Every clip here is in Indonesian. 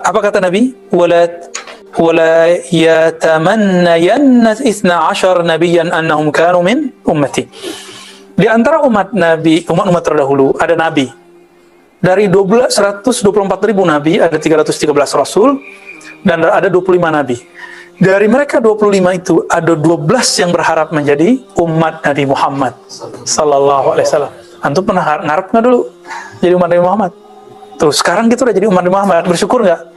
Apa kata Nabi? Wala yatamannayanna 12 nabiyyan annahum kanu min ummati. Di antara umat terdahulu ada nabi. Dari 124.000 nabi ada 313 rasul dan ada 25 nabi. Dari mereka 25 itu ada 12 yang berharap menjadi umat Nabi Muhammad sallallahu alaihi wasallam. Antum pernah ngarep nggak dulu jadi umat Nabi Muhammad? Tuh sekarang kita udah jadi umat Nabi Muhammad, bersyukur nggak?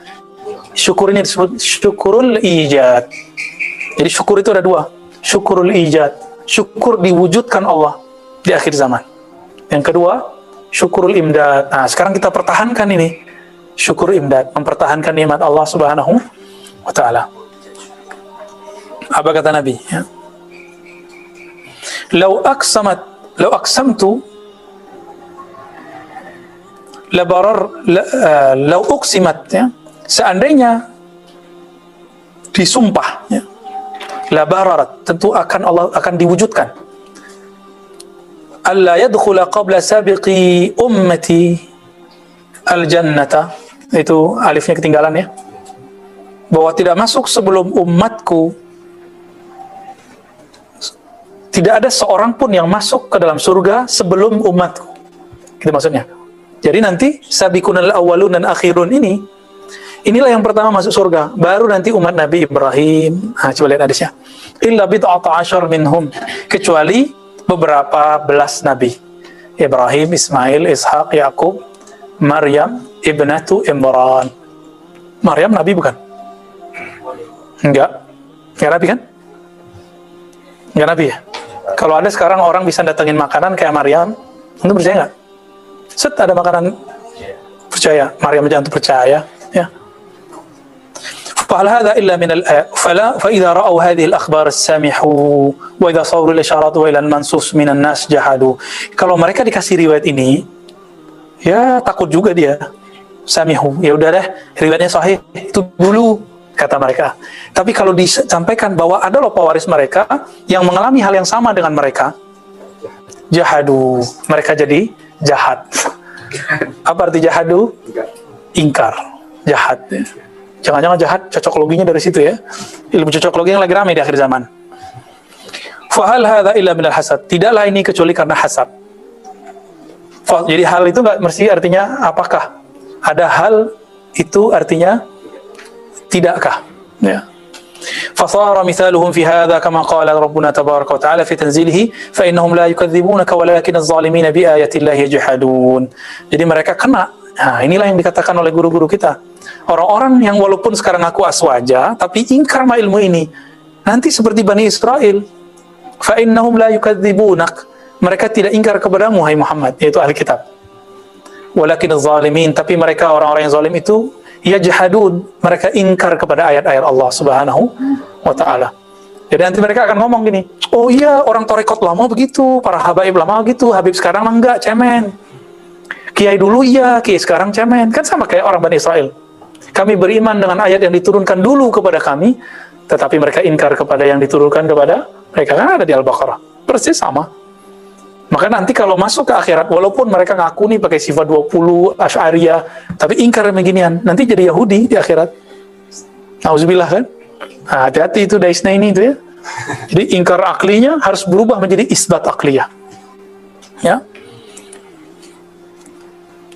Syukur ini disebut syukurul ijad. Jadi syukur itu ada dua, syukurul ijad, syukur diwujudkan Allah di akhir zaman. Yang kedua, syukurul imdad. Nah, sekarang kita pertahankan ini, syukur imdad, mempertahankan nikmat Allah Subhanahu wa taala. Apa kata Nabi? Ya. Lau aqsamtu lau uqsimat, ya. Seandainya disumpah, ya, la bararat, tentu Allah akan diwujudkan. Alla yadkhula qabla sabiqi ummati al-jannata, itu alifnya ketinggalan, ya, bahwa tidak masuk sebelum umatku, tidak ada seorang pun yang masuk ke dalam surga sebelum umatku. Itu maksudnya. Jadi nanti sabiqunal awwalun dan akhirun inilah yang pertama masuk surga, baru nanti umat Nabi Ibrahim. Nah, coba lihat hadisnya. Illa bid'ata asyar minhum, kecuali beberapa belas nabi. Ibrahim, Ismail, Ishaq, Yakub, Maryam, ibnatu Imran. Maryam nabi bukan? Enggak nabi kan? Enggak nabi ya? Kalau ada sekarang orang bisa datengin makanan kayak Maryam, antum percaya nggak? Set ada makanan, percaya. Maryam aja antum percaya, ya. فهل هذا إلا من فإذا رأوا هذه الأخبار السامحوا وإذا صوروا الإشارات وإلى المنصوص من الناس جحدوا. Kalau mereka dikasih riwayat ini, ya takut juga dia. Samihu, ya udah deh, riwayatnya sahih itu dulu kata mereka. Tapi kalau disampaikan bahwa ada loh pewaris mereka yang mengalami hal yang sama dengan mereka, jahadu, mereka jadi jahat. Apa arti jahadu? Ingkar, jahat. Jangan-jangan jahat, cocok loginya dari situ, ya. Ilmu cocok logi yang lagi ramai di akhir zaman. Fahal hadza illa minal hasad. Tidaklah ini kecuali karena hasad. Jadi hal itu nggak mesti artinya apakah. Ada hal itu artinya tidakkah, ya. Fasara mithaluhum fi hadza kama qala rabbuna tabaraka wa ta'ala fi tanzilihi fa innahum la yukadzibunaka walakin adh-dhalimina bi ayati llahi yajhadun. Jadi mereka kena. Nah, inilah yang dikatakan oleh guru-guru kita. Orang-orang yang walaupun sekarang aku aswaja, tapi ingkar ma ilmu ini. Nanti seperti Bani Israel. Fa innahum la yukadzibunak. Mereka tidak ingkar kepadamu, hai Muhammad, yaitu ahli kitab. Walakin adh-dhalimin, tapi mereka orang-orang yang zalim itu yajhadun, mereka ingkar kepada ayat-ayat Allah Subhanahu wa taala. Jadi nanti mereka akan ngomong gini, oh iya, orang tarekat lama begitu, para habaib lama begitu, habib sekarang mah enggak, cemen. Kiai dulu iya, kiai sekarang cemen. Kan sama kayak orang Bani Israel. Kami beriman dengan ayat yang diturunkan dulu kepada kami, tetapi mereka ingkar kepada yang diturunkan kepada mereka. Kan ada di Al-Baqarah. Persis sama. Maka nanti kalau masuk ke akhirat, walaupun mereka ngaku nih pakai sifat 20, Asy'ariyah, tapi ingkar beginian, nanti jadi Yahudi di akhirat. Nauzubillah, kan? Nah, hati-hati itu daisna ini itu, ya. Jadi ingkar aklinya harus berubah menjadi isbat akliyah. Ya.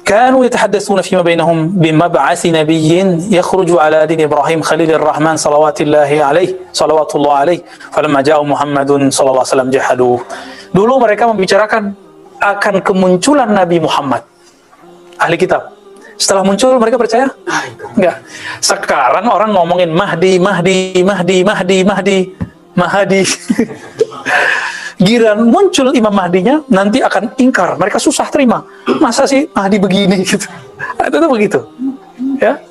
كانوا يتحدثون فيما بينهم بمبعث نبي يخرج على دين إبراهيم خليل الرحمن صلوات الله عليه فلما جاء محمد صلى الله عليه وسلم جحدوه. Dulu mereka membicarakan akan kemunculan Nabi Muhammad, ahli kitab. Setelah muncul mereka percaya? Enggak. Sekarang orang ngomongin Mahdi. Giran muncul Imam Mahdinya, nanti akan ingkar. Mereka susah terima. Masa sih Mahdi begini gitu? Itu begitu. Ya.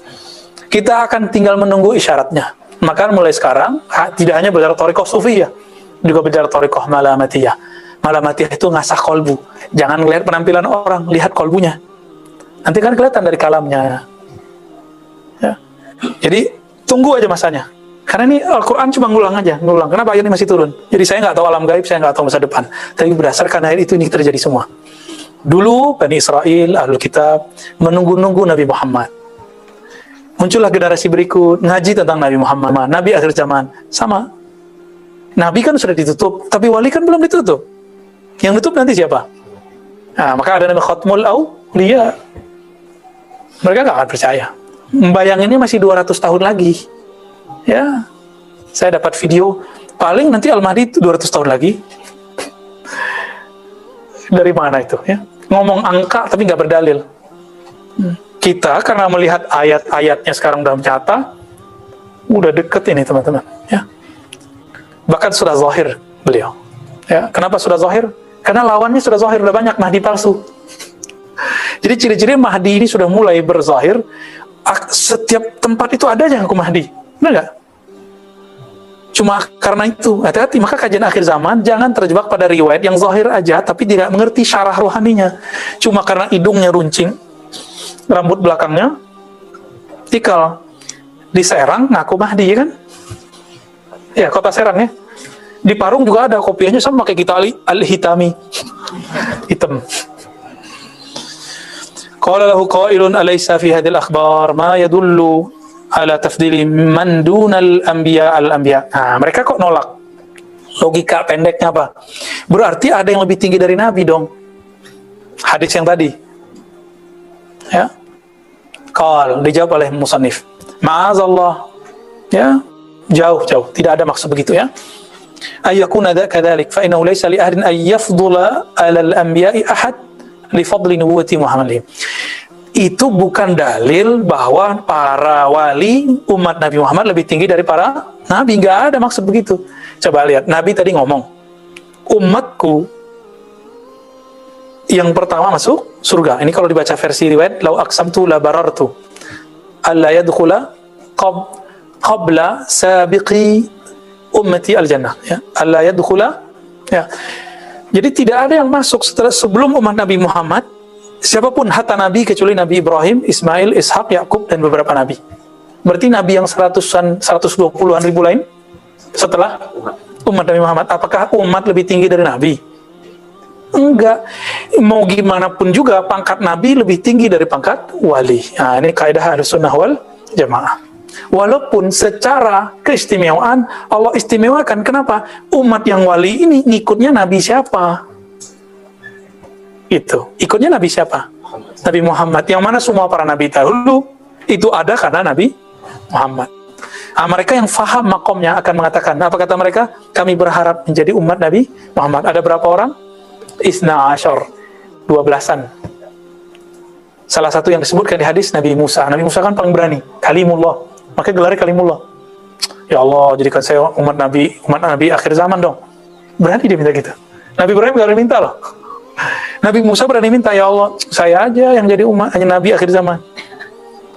Kita akan tinggal menunggu isyaratnya. Maka mulai sekarang tidak hanya belajar thariqah sufiyah, juga belajar thariqah malamatiyah. Malamatiyah itu ngasah kolbu. Jangan lihat penampilan orang, lihat kolbunya. Nanti kan kelihatan dari kalamnya. Ya. Jadi tunggu aja masanya. Karena ini Al-Quran cuma ngulang aja, ngulang. Kenapa ayat ini masih turun? Jadi saya nggak tahu alam gaib, saya nggak tahu masa depan. Tapi berdasarkan ayat itu, ini terjadi semua. Dulu Bani Israel, Ahlul Kitab, menunggu-nunggu Nabi Muhammad. Muncullah generasi berikut, ngaji tentang Nabi Muhammad, Nabi akhir zaman. Sama. Nabi kan sudah ditutup, tapi wali kan belum ditutup. Yang tutup nanti siapa? Nah, maka ada Nabi Khatmul Auliya. Mereka nggak akan percaya. Membayanginnya masih 200 tahun lagi. Ya, saya dapat video, paling nanti Al-Mahdi itu 200 tahun lagi. Dari mana itu? Ya? Ngomong angka tapi nggak berdalil. Kita karena melihat ayat-ayatnya sekarang dalam nyata, udah deket ini teman-teman. Ya. Bahkan sudah zahir beliau. Ya, kenapa sudah zahir? Karena lawannya sudah zahir, udah banyak Mahdi palsu. Jadi ciri-ciri Mahdi ini sudah mulai berzahir. Setiap tempat itu ada aja yang Mahdi. Benar nggak? Cuma karena itu, hati-hati, maka kajian akhir zaman jangan terjebak pada riwayat yang zahir aja, tapi tidak mengerti syarah rohaninya. Cuma karena hidungnya runcing, rambut belakangnya tikal, di Serang ngaku Mahdi, ya kan? Ya, kota Serang ya. Di Parung juga ada, kopiahnya sama kayak kita Al-Hitami. Hitam. Qala lahu qailun alaysa fi hadhil akhbar ma yadullu ala tafdili man dunal anbiya al-anbiya. Nah, mereka kok nolak. Logika pendeknya apa? Berarti ada yang lebih tinggi dari Nabi dong. Hadis yang tadi. Ya. Qal, dijawab oleh musannif. Ma'azallah. Ya, jauh. Tidak ada maksud begitu ya. Ayyakuna kadzalik fa innahu laysa li ahadin ay yafdula 'ala al-anbiya'i ahad li fadli nubuwwati Muhammadin. Itu bukan dalil bahwa para wali umat Nabi Muhammad lebih tinggi dari para nabi. Nggak ada maksud begitu. Coba lihat, Nabi tadi ngomong, umatku yang pertama masuk surga. Ini kalau dibaca versi riwayat, lau aqsamtu la barartu alla yadkhula qabla sabiqi ummati al-jannah, ya. Alla yadkhula, ya. Jadi tidak ada yang masuk sebelum umat Nabi Muhammad, siapapun, hatta Nabi kecuali Nabi Ibrahim, Ismail, Ishak, Yakub, dan beberapa Nabi. Berarti Nabi yang 120-an ribu lain setelah umat Nabi Muhammad. Apakah umat lebih tinggi dari Nabi? Enggak. Mau gimana pun juga pangkat Nabi lebih tinggi dari pangkat wali. Nah, ini kaidah Ahlussunnah wal Jamaah. Walaupun secara keistimewaan Allah istimewakan. Kenapa? Umat yang wali ini ngikutnya Nabi siapa? Itu. Ikutnya Nabi siapa? Nabi Muhammad. Yang mana semua para Nabi dahulu itu ada karena Nabi Muhammad. Nah, mereka yang faham makomnya akan mengatakan, apa kata mereka? Kami berharap menjadi umat Nabi Muhammad. Ada berapa orang? Isna Ashar, 12-an. Salah satu yang disebutkan di hadis Nabi Musa. Nabi Musa kan paling berani, Kalimullah. Makanya gelarnya Kalimullah. Ya Allah, jadikan saya umat Nabi akhir zaman dong. Berani dia minta gitu. Nabi Ibrahim gak berani minta loh. Nabi Musa berani minta, ya Allah, saya aja yang jadi hanya Nabi akhir zaman.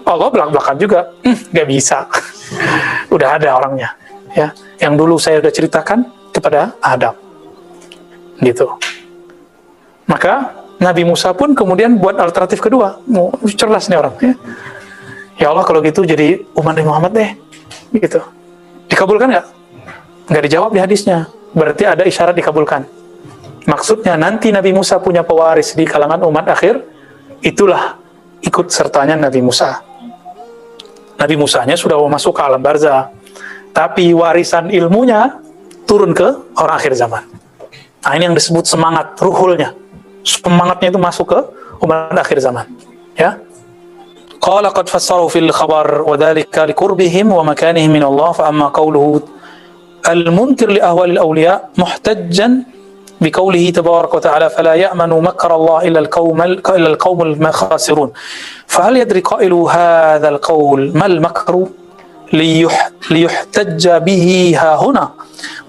Allah belak-belakan juga, gak bisa. Udah ada orangnya, ya. Yang dulu saya udah ceritakan kepada Adam, gitu. Maka Nabi Musa pun kemudian buat alternatif kedua. Cerdas nih orang, ya. Ya Allah, kalau gitu jadi umat Nabi Muhammad deh, gitu. Dikabulkan nggak? Nggak dijawab di hadisnya. Berarti ada isyarat dikabulkan. Maksudnya nanti Nabi Musa punya pewaris di kalangan umat akhir, itulah ikut sertanya Nabi Musa. Nabi Musanya sudah masuk ke alam barzah, tapi warisan ilmunya turun ke orang akhir zaman. Nah, ini yang disebut semangat, ruhulnya. Semangatnya itu masuk ke umat akhir zaman. Ya. Qala qad fassaru fil khabar wa dhalika liqurbihim wa makanihim min Allah fa amma qawluhu al-munkir li ahwalil awliya muhtajjan بقوله تبارك وتعالى فلا يأمن مكر الله إلا القوم الخاسرون فهل يدري قائل هذا القول ما المكر ليحتج به ها هنا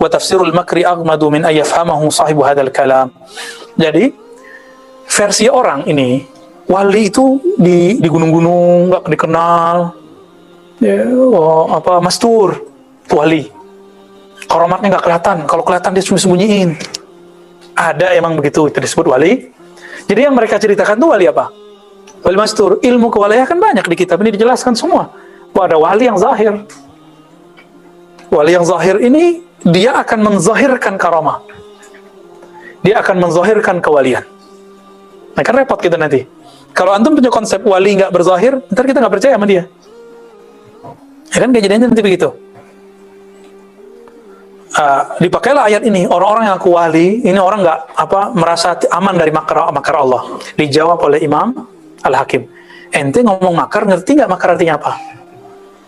وتفسير المكر أغمد من أن يفهمه صاحب هذا الكلام. Jadi versi orang ini, wali itu di gunung-gunung nggak dikenal, ya, mastur wali, karamatnya nggak kelihatan, kalau kelihatan dia sembunyiin. Ada emang begitu, itu disebut wali. Jadi yang mereka ceritakan tuh wali apa? Wali mastur. Ilmu kewalian kan banyak di kitab ini dijelaskan semua. Bahwa ada wali yang zahir. Wali yang zahir ini dia akan menzahirkan karamah, dia akan menzahirkan kewalian. Nah kan repot kita nanti kalau antum punya konsep wali nggak berzahir, ntar kita nggak percaya sama dia, ya kan kejadiannya nanti begitu. Dipakailah ayat ini, orang-orang yang aku wali ini orang nggak merasa aman dari makar Allah. Dijawab oleh Imam Al-Hakim, ente ngomong makar, ngerti nggak makar artinya apa?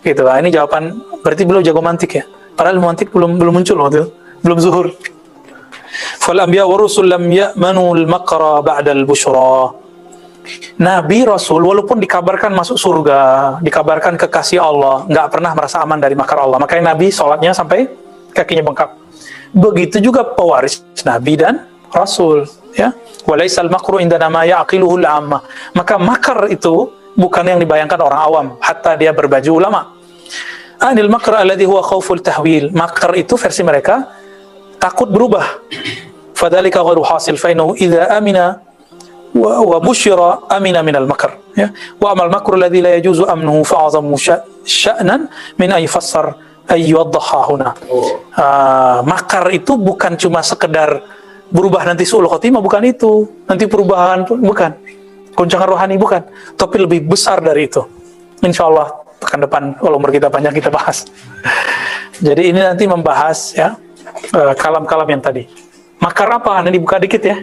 Gitu lah. Ini jawaban, berarti beliau jago mantik ya. Padahal mantik belum muncul waktu itu, belum zuhur. Fal anbiya wa rusul lam ya'manu al-makra ba'da al-busyra. Nabi Rasul walaupun dikabarkan masuk surga, dikabarkan kekasih Allah, nggak pernah merasa aman dari makar Allah. Makanya Nabi sholatnya sampai kakinya bengkak. Begitu juga pewaris Nabi dan Rasul, ya. Walaisal makru indana ma yaqiluhu al-amma. Maka makar itu bukan yang dibayangkan orang awam, hatta dia berbaju ulama. Anil makr alladhi huwa khauful tahwil. Makar itu versi mereka takut berubah. Fadzalika ghairu hasil fa innahu idza amina wa busyira amina minal makr, ya. Wa amal makru alladhi la yajuzu amnuhu fa'azamu sya'nan min ay fassar ayyuddahahuna. Makar itu bukan cuma sekedar berubah nanti su'ul khotimah, bukan itu. Nanti perubahan bukan. Goncangan rohani bukan. Tapi lebih besar dari itu. Insyaallah pekan depan kalau umur kita banyak kita bahas. Jadi ini nanti membahas ya kalam-kalam yang tadi. Makar apa? Nanti buka dikit ya.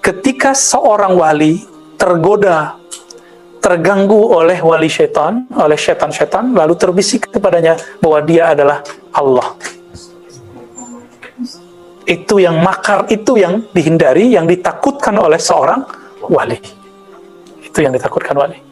Ketika seorang wali tergoda, terganggu oleh wali syaitan, oleh syaitan-syaitan, lalu terbisik kepadanya bahwa dia adalah Allah. Itu yang makar, itu yang dihindari, yang ditakutkan oleh seorang wali. Itu yang ditakutkan wali.